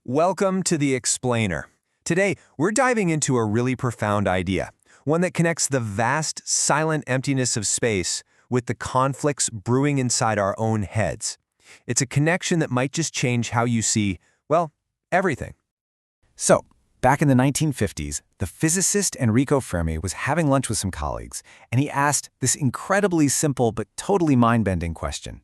Welcome to The Explainer. Today, we're diving into a really profound idea, one that connects the vast, silent emptiness of space with the conflicts brewing inside our own heads. It's a connection that might just change how you see, well, everything. So, back in the 1950s, the physicist Enrico Fermi was having lunch with some colleagues, and he asked this incredibly simple but totally mind-bending question.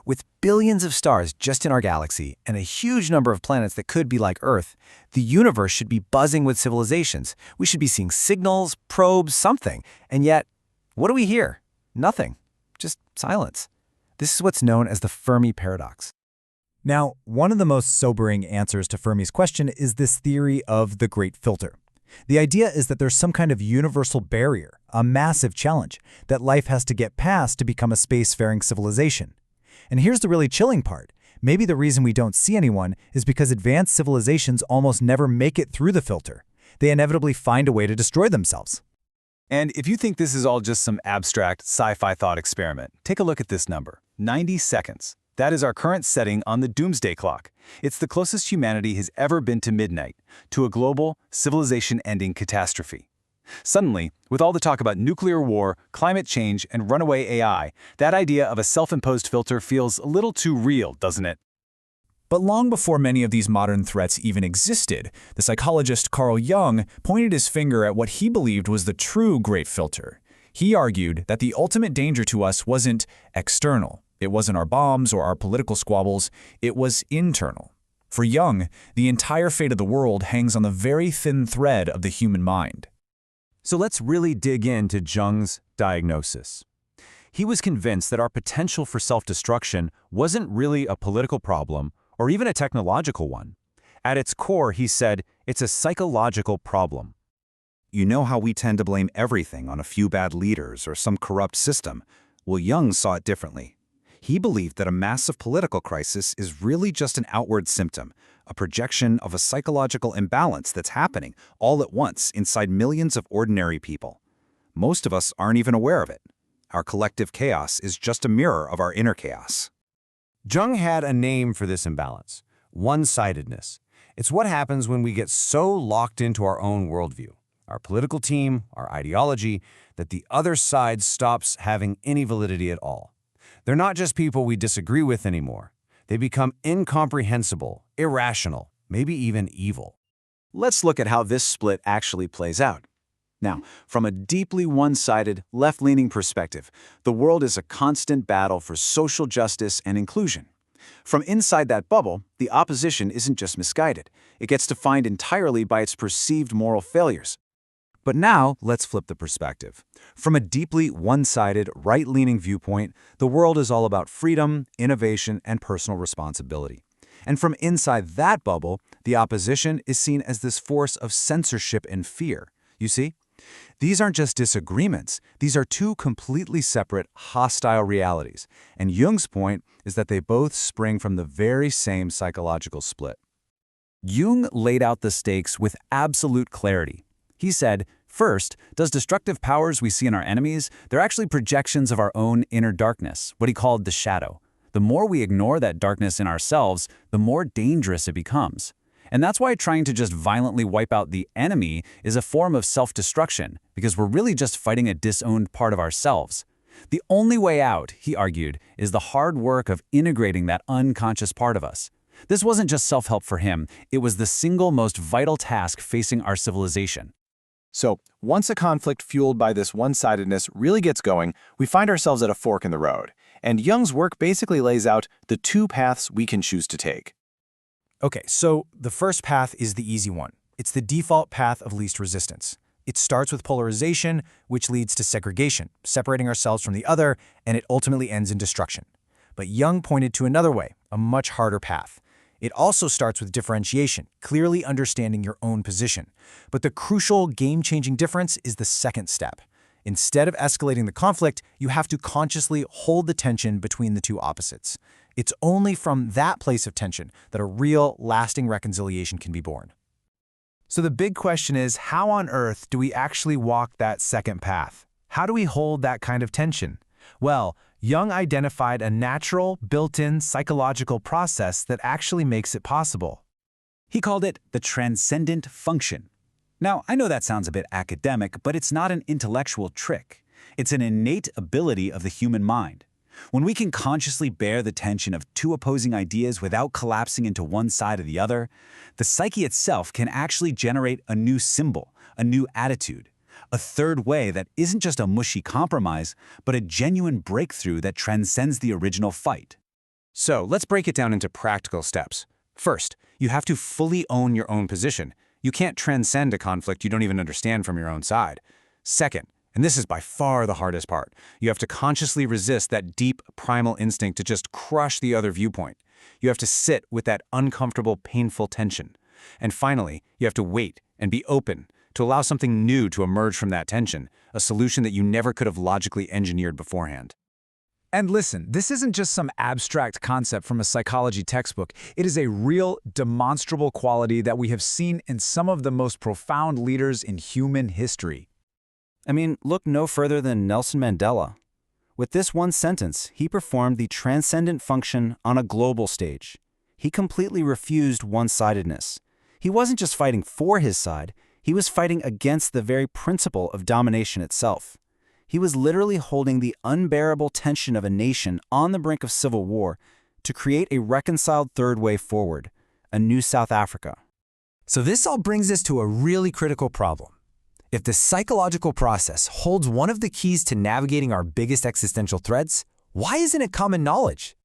With billions of stars just in our galaxy and a huge number of planets that could be like Earth, the universe should be buzzing with civilizations. We should be seeing signals, probes, something. And yet, what do we hear? Nothing. Just silence. This is what's known as the Fermi paradox. Now, one of the most sobering answers to Fermi's question is this theory of the Great Filter. The idea is that there's some kind of universal barrier, a massive challenge, that life has to get past to become a spacefaring civilization. And here's the really chilling part. Maybe the reason we don't see anyone is because advanced civilizations almost never make it through the filter. They inevitably find a way to destroy themselves. And if you think this is all just some abstract sci-fi thought experiment, take a look at this number, 90 seconds. That is our current setting on the doomsday clock. It's the closest humanity has ever been to midnight, to a global, civilization-ending catastrophe. Suddenly, with all the talk about nuclear war, climate change, and runaway AI, that idea of a self-imposed filter feels a little too real, doesn't it? But long before many of these modern threats even existed, the psychologist Carl Jung pointed his finger at what he believed was the true Great Filter. He argued that the ultimate danger to us wasn't external. It wasn't our bombs or our political squabbles. It was internal. For Jung, the entire fate of the world hangs on the very thin thread of the human mind. So let's really dig into Jung's diagnosis. He was convinced that our potential for self-destruction wasn't really a political problem or even a technological one. At its core, he said, it's a psychological problem. You know how we tend to blame everything on a few bad leaders or some corrupt system? Well, Jung saw it differently. He believed that a massive political crisis is really just an outward symptom, a projection of a psychological imbalance that's happening all at once inside millions of ordinary people. Most of us aren't even aware of it. Our collective chaos is just a mirror of our inner chaos. Jung had a name for this imbalance, one-sidedness. It's what happens when we get so locked into our own worldview, our political team, our ideology, that the other side stops having any validity at all. They're not just people we disagree with anymore. They become incomprehensible, irrational, maybe even evil. Let's look at how this split actually plays out. Now, from a deeply one-sided, left-leaning perspective, the world is a constant battle for social justice and inclusion. From inside that bubble, the opposition isn't just misguided. It gets defined entirely by its perceived moral failures. But now, let's flip the perspective. From a deeply one-sided, right-leaning viewpoint, the world is all about freedom, innovation, and personal responsibility. And from inside that bubble, the opposition is seen as this force of censorship and fear. You see? These aren't just disagreements. These are two completely separate, hostile realities. And Jung's point is that they both spring from the very same psychological split. Jung laid out the stakes with absolute clarity. He said, first, those destructive powers we see in our enemies, they're actually projections of our own inner darkness, what he called the shadow. The more we ignore that darkness in ourselves, the more dangerous it becomes. And that's why trying to just violently wipe out the enemy is a form of self-destruction, because we're really just fighting a disowned part of ourselves. The only way out, he argued, is the hard work of integrating that unconscious part of us. This wasn't just self-help for him, it was the single most vital task facing our civilization. So, once a conflict fueled by this one-sidedness really gets going, we find ourselves at a fork in the road. And Jung's work basically lays out the two paths we can choose to take. Okay, so the first path is the easy one. It's the default path of least resistance. It starts with polarization, which leads to segregation, separating ourselves from the other, and it ultimately ends in destruction. But Jung pointed to another way, a much harder path. It also starts with differentiation, clearly understanding your own position. But the crucial, game-changing difference is the second step. Instead of escalating the conflict, you have to consciously hold the tension between the two opposites. It's only from that place of tension that a real, lasting reconciliation can be born. So the big question is, how on earth do we actually walk that second path? How do we hold that kind of tension? Well, Jung identified a natural, built-in psychological process that actually makes it possible. He called it the transcendent function. Now, I know that sounds a bit academic, but it's not an intellectual trick. It's an innate ability of the human mind. When we can consciously bear the tension of two opposing ideas without collapsing into one side or the other, the psyche itself can actually generate a new symbol, a new attitude, a third way that isn't just a mushy compromise, but a genuine breakthrough that transcends the original fight. So let's break it down into practical steps. First, you have to fully own your own position. You can't transcend a conflict you don't even understand from your own side. Second, and this is by far the hardest part, you have to consciously resist that deep, primal instinct to just crush the other viewpoint. You have to sit with that uncomfortable, painful tension. And finally, you have to wait and be open to allow something new to emerge from that tension, a solution that you never could have logically engineered beforehand. And listen, this isn't just some abstract concept from a psychology textbook. It is a real, demonstrable quality that we have seen in some of the most profound leaders in human history. I mean, look no further than Nelson Mandela. With this one sentence, he performed the transcendent function on a global stage. He completely refused one-sidedness. He wasn't just fighting for his side, he was fighting against the very principle of domination itself. He was literally holding the unbearable tension of a nation on the brink of civil war to create a reconciled third way forward, a new South Africa. So this all brings us to a really critical problem. If the psychological process holds one of the keys to navigating our biggest existential threats, why isn't it common knowledge?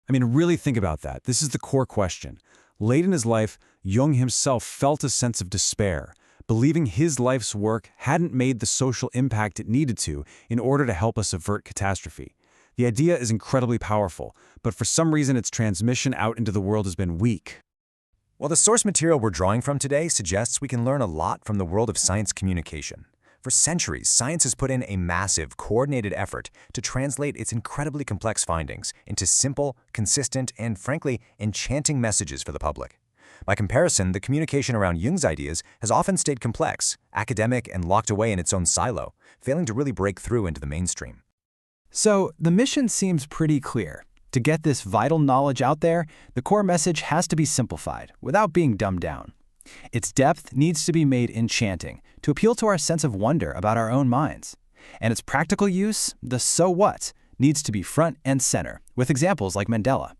I mean, really think about that. This is the core question. Late in his life, Jung himself felt a sense of despair, believing his life's work hadn't made the social impact it needed to in order to help us avert catastrophe. The idea is incredibly powerful, but for some reason its transmission out into the world has been weak. Well, the source material we're drawing from today suggests we can learn a lot from the world of science communication. For centuries, science has put in a massive, coordinated effort to translate its incredibly complex findings into simple, consistent, and frankly, enchanting messages for the public. By comparison, the communication around Jung's ideas has often stayed complex, academic, and locked away in its own silo, failing to really break through into the mainstream. So, the mission seems pretty clear. To get this vital knowledge out there, the core message has to be simplified, without being dumbed down. Its depth needs to be made enchanting, to appeal to our sense of wonder about our own minds. And its practical use, the so what, needs to be front and center, with examples like Mandela.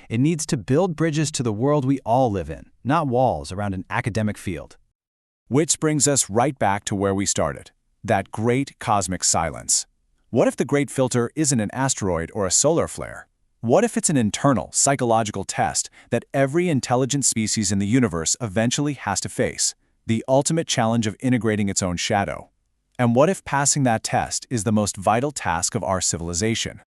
It needs to build bridges to the world we all live in, not walls around an academic field. Which brings us right back to where we started, that great cosmic silence. What if the great filter isn't an asteroid or a solar flare? What if it's an internal, psychological test that every intelligent species in the universe eventually has to face, the ultimate challenge of integrating its own shadow? And what if passing that test is the most vital task of our civilization?